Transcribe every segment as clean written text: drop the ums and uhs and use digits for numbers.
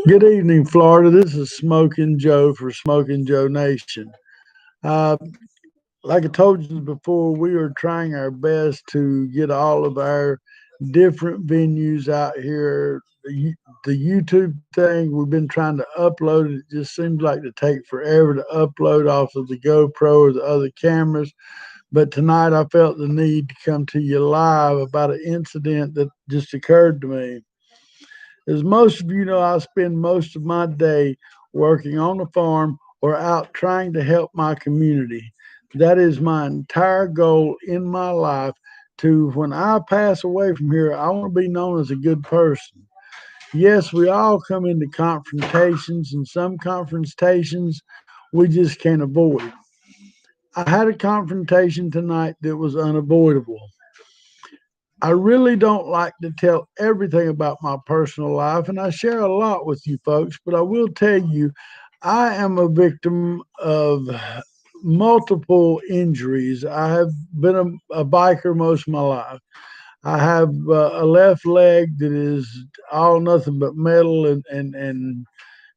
Good evening, Florida. This is Smokin Joe for Smokin Joe Nation. Uh, like I told you before, we are trying our best to get all of our different venues out here. The YouTube thing, we've been trying to upload it. It just seems like to take forever to upload off of the GoPro or the other cameras. But tonight I felt the need to come to you live about an incident that just occurred to me. As most of you know, I spend most of my day working on the farm or out trying to help my community. That is my entire goal in my life. To when I pass away from here, I want to be known as a good person. Yes, we all come into confrontations, and some confrontations we just can't avoid. I had a confrontation tonight that was unavoidable. I really don't like to tell everything about my personal life, and I share a lot with you folks, but I will tell you I am a victim of multiple injuries. I have been a biker most of my life. I have a left leg that is all nothing but metal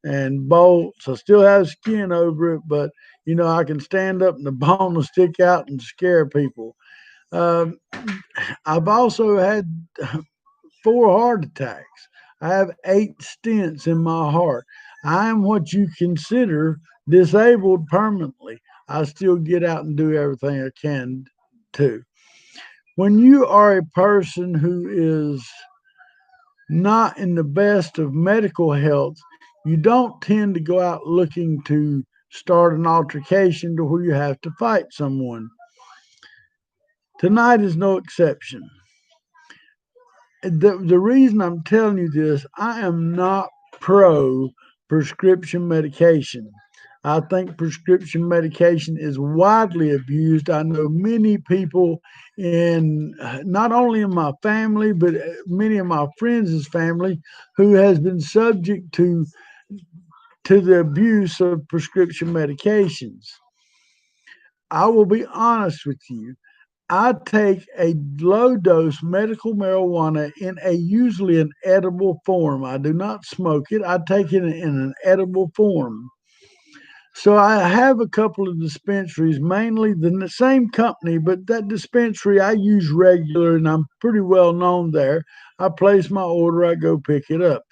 and bolts. I still have skin over it, but I can stand up and the bone will stick out and scare people. Um, I've also had 4 heart attacks. I have 8 stents in my heart. I am what you consider disabled permanently. I still get out and do everything I can to. When you are a person who is not in the best of medical health, you don't tend to go out looking to start an altercation to where you have to fight someone. Tonight is no exception. The reason I'm telling you this, I am not pro prescription medication. I think prescription medication is widely abused. I know many people in not only in my family, but many of my friends' family who has been subject to the abuse of prescription medications. I will be honest with you. I take a low dose medical marijuana in a usually an edible form. I do not smoke it. I take it in an edible form. So I have a couple of dispensaries, mainly the same company, but that dispensary I use regular and I'm pretty well known there. I place my order, I go pick it up.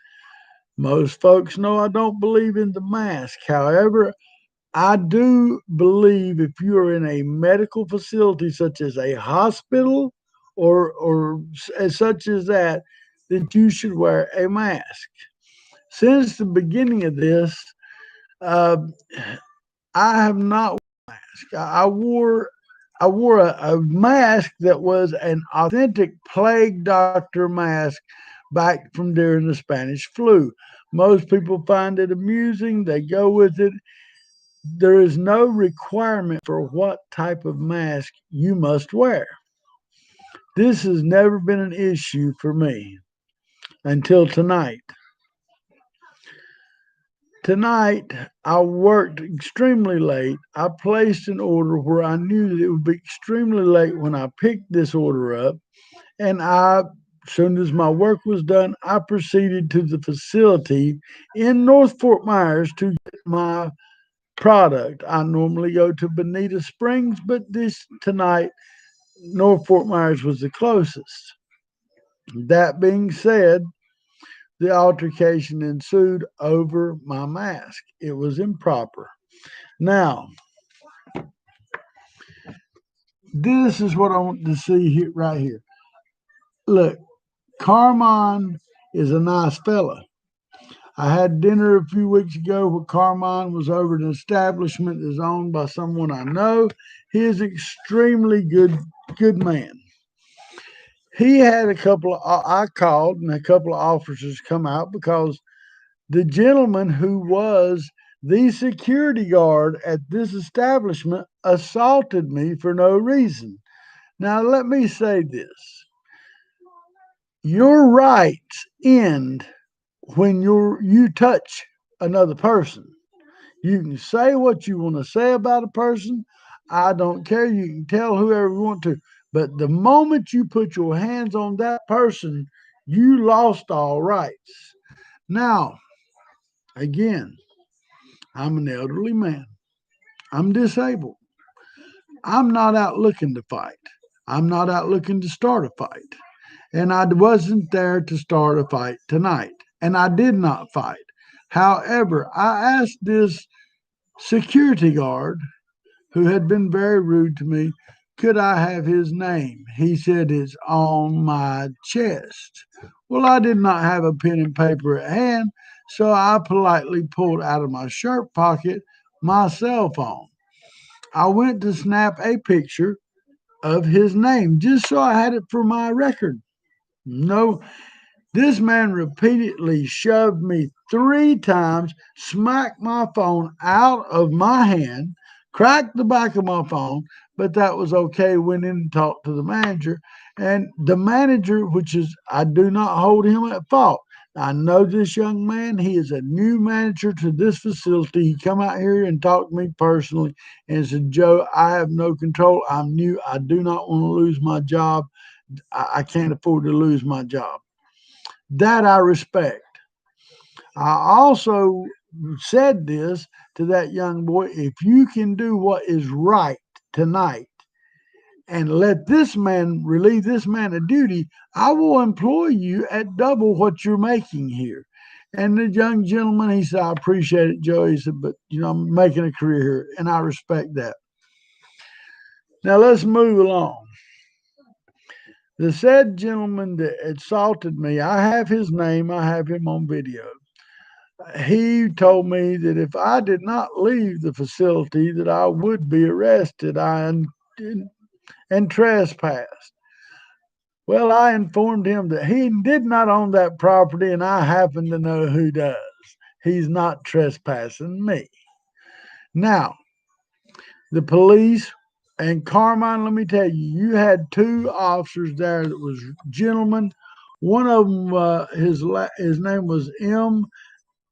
Most folks know I don't believe in the mask. However, I do believe if you are in a medical facility such as a hospital or as such as that you should wear a mask. Since the beginning of this, uh, I have not. I wore a mask that was an authentic plague doctor mask back from during the Spanish flu. Most people find it amusing. They go with it. There is no requirement for what type of mask you must wear. This has never been an issue for me until tonight. Tonight, I worked extremely late. I placed an order where I knew that it would be extremely late when I picked this order up. And as soon as my work was done, I proceeded to the facility in North Fort Myers to get my product. I normally go to Bonita Springs, but this tonight, North Fort Myers was the closest. That being said, the altercation ensued over my mask. It was improper. Now, this is what I want to see here, right here. Look, Carmine is a nice fella. I had dinner a few weeks ago where Carmine was over at an establishment that's owned by someone I know. He is extremely good man. He had a couple of I called and a couple of officers come out because the gentleman who was the security guard at this establishment assaulted me for no reason. Now let me say this. Your rights end when you touch another person. You can say what you want to say about a person. I don't care. You can tell whoever you want to. But the moment you put your hands on that person, You lost all rights. Now, again, I'm an elderly man. I'm disabled. I'm not out looking to fight. I'm not out looking to start a fight. And I wasn't there to start a fight tonight. And I did not fight. However, I asked this security guard who had been very rude to me, could I have his name? He said, it's on my chest. Well, I did not have a pen and paper at hand, so I politely pulled out of my shirt pocket my cell phone. I went to snap a picture of his name just so I had it for my record. No, this man repeatedly shoved me 3 times, smacked my phone out of my hand, cracked the back of my phone, but that was okay. Went in and talked to the manager. And the manager, which is, I do not hold him at fault. I know this young man. He is a new manager to this facility. He come out here and talked to me personally and said, Joe, I have no control. I'm new. I do not want to lose my job. I can't afford to lose my job. That I respect. I also said this to that young boy, if you can do what is right tonight and let this man relieve this man of duty, I will employ you at double what you're making here. And the young gentleman, he said, I appreciate it, Joe. He said, but I'm making a career here, and I respect that. Now let's move along. The said gentleman that assaulted me, I have his name, I have him on video. He told me that if I did not leave the facility, that I would be arrested and trespassed. Well, I informed him that he did not own that property, and I happen to know who does. He's not trespassing me. Now, the police and Carmine, let me tell you, you had 2 officers there that was gentlemen. One of them, his name was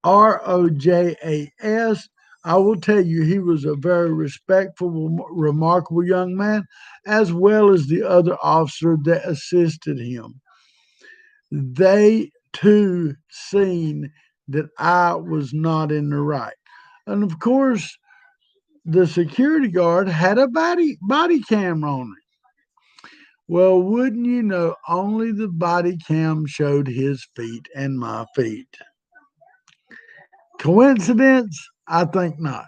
Rojas. I will tell you, he was a very respectful, remarkable young man, as well as the other officer that assisted him. They too seen that I was not in the right. And of course, the security guard had a body camera on it. Well, wouldn't you know, only the body cam showed his feet and my feet. Coincidence? I think not.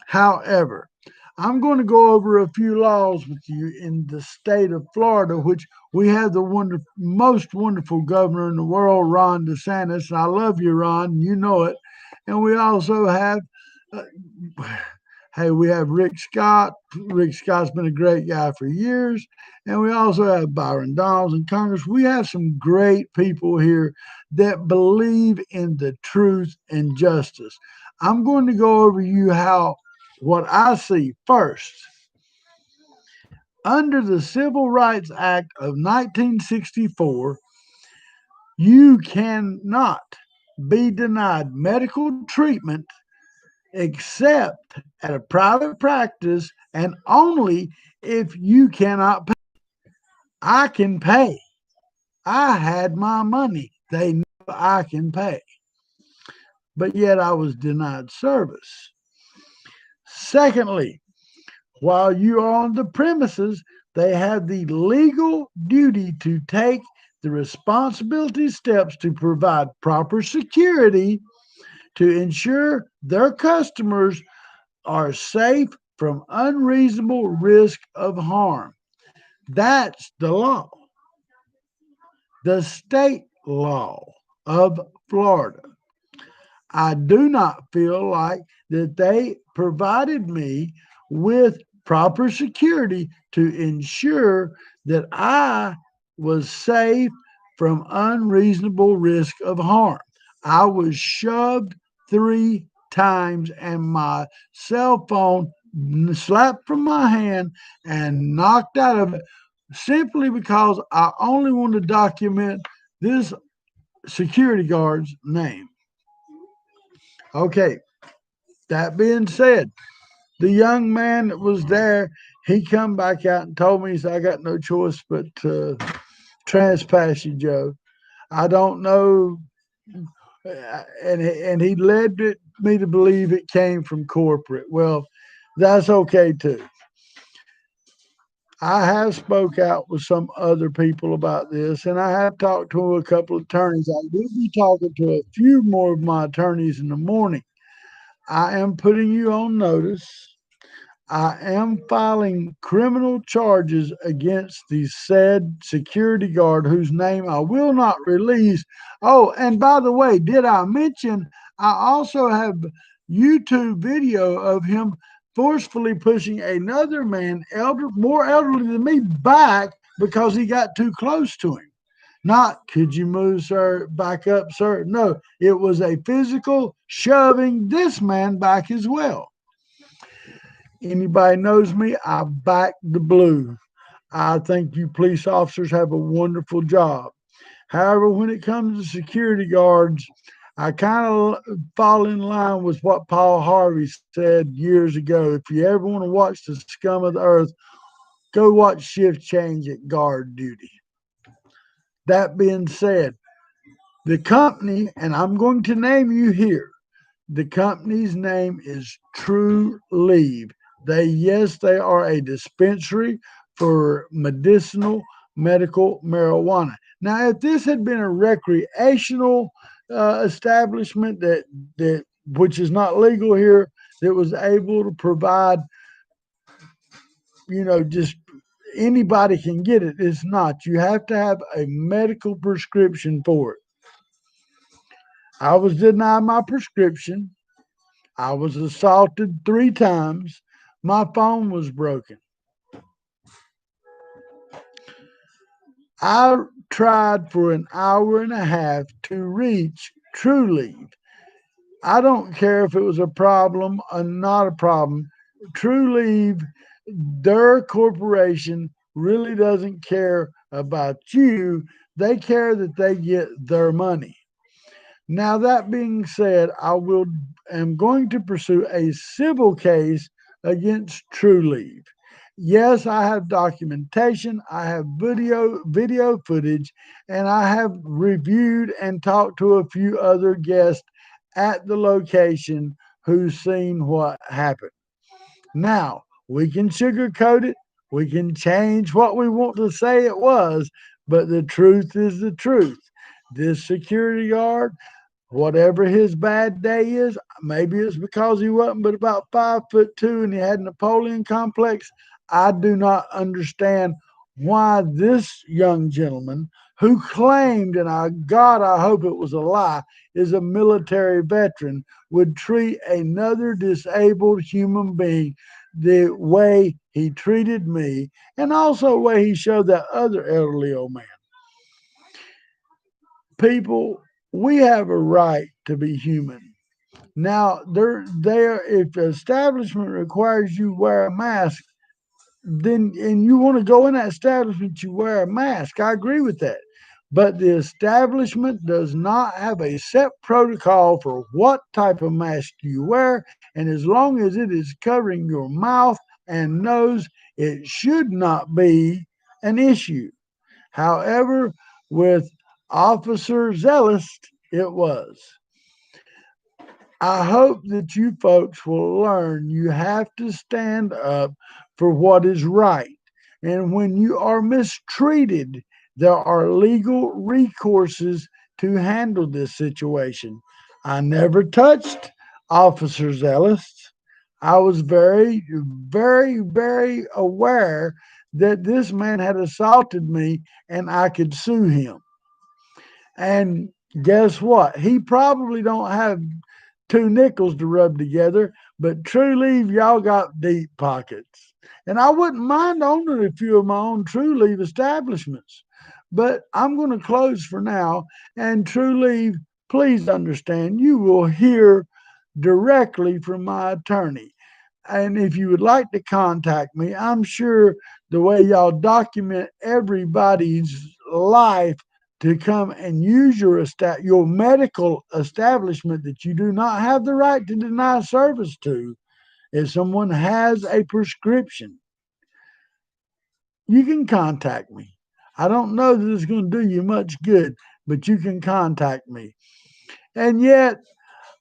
However, I'm going to go over a few laws with you in the state of Florida, which we have the most wonderful governor in the world, Ron DeSantis. And I love you, Ron. You know it. And we also have, uh, hey, we have Rick Scott. Rick Scott's been a great guy for years. And we also have Byron Donalds in Congress. We have some great people here that believe in the truth and justice. I'm going to go over you how what I see first. Under the Civil Rights Act of 1964, you cannot be denied medical treatment except at a private practice and only if you cannot pay. I can pay. I had my money. They know I can pay. But yet I was denied service. Secondly, while you are on the premises, they have the legal duty to take the responsibility steps to provide proper security to ensure their customers are safe from unreasonable risk of harm. That's the law, the state law of Florida. I do not feel like that they provided me with proper security to ensure that I was safe from unreasonable risk of harm. I was shoved 3 times and my cell phone slapped from my hand and knocked out of it simply because I only want to document this security guard's name. Okay, that being said, the young man that was there, he come back out and told me, he said, I got no choice but to trespass you, Joe. I don't know, and he led me to believe it came from corporate. Well, that's okay too. I have spoke out with some other people about this, and I have talked to a couple of attorneys. I will be talking to a few more of my attorneys in the morning. I am putting you on notice. I am filing criminal charges against the said security guard whose name I will not release. Oh, and by the way, did I mention I also have YouTube video of him forcefully pushing another man, more elderly than me, back because he got too close to him. Not, could you move, sir? Back up, sir. No, it was a physical shoving this man back as well. Anybody knows me, I back the blue. I think you police officers have a wonderful job. However, when it comes to security guards, I kind of fall in line with what Paul Harvey said years ago. If you ever want to watch the scum of the earth, go watch Shift Change at guard duty. That being said, the company, and I'm going to name you here, the company's name is True Leave. Yes, they are a dispensary for medical marijuana. Now, if this had been a recreational establishment that which is not legal here, that was able to provide, just anybody can get it. It's not. You have to have a medical prescription for it. I was denied my prescription. I was assaulted 3 times. My phone was broken. I tried for an hour and a half to reach True Leave. I don't care if it was a problem or not a problem. True Leave, their corporation, really doesn't care about you. They care that they get their money. Now that being said, am going to pursue a civil case against True Leave. Yes, I have documentation, I have video footage, and I have reviewed and talked to a few other guests at the location who's seen what happened. Now, we can sugarcoat it, we can change what we want to say it was, but the truth is the truth. This security guard, whatever his bad day is, maybe it's because he wasn't but about 5'2" and he had Napoleon complex. I do not understand why this young gentleman who claimed, and I hope it was a lie, is a military veteran, would treat another disabled human being the way he treated me, and also the way he showed that other elderly old man. People, we have a right to be human. Now, if the establishment requires you wear a mask, then and you want to go in that establishment, you wear a mask. I agree with that. But the establishment does not have a set protocol for what type of mask you wear. And as long as it is covering your mouth and nose, it should not be an issue. However, with Officer Zealous, it was. I hope that you folks will learn you have to stand up for what is right. And when you are mistreated, there are legal recourses to handle this situation. I never touched Officer Zealous. I was very, very, very aware that this man had assaulted me and I could sue him. And guess what? He probably don't have two nickels to rub together, but True Leave, y'all got deep pockets. And I wouldn't mind owning a few of my own True Leave establishments. But I'm going to close for now. And True Leave, please understand, you will hear directly from my attorney. And if you would like to contact me, I'm sure the way y'all document everybody's life to come and use your medical establishment that you do not have the right to deny service to, if someone has a prescription, you can contact me. I don't know that it's going to do you much good. but you can contact me. And yet,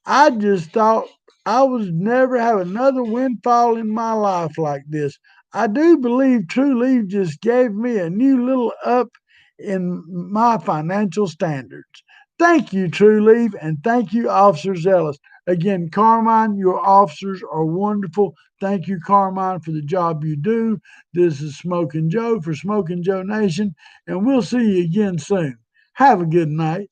I just thought I was never have another windfall in my life like this. I do believe True Leave just gave me a new little up in my financial standards. Thank you, True Leave, and thank you, Officer Zealous. Again, Carmine, your officers are wonderful. Thank you, Carmine, for the job you do. This is Smokin Joe for Smokin Joe Nation, and we'll see you again soon. Have a good night.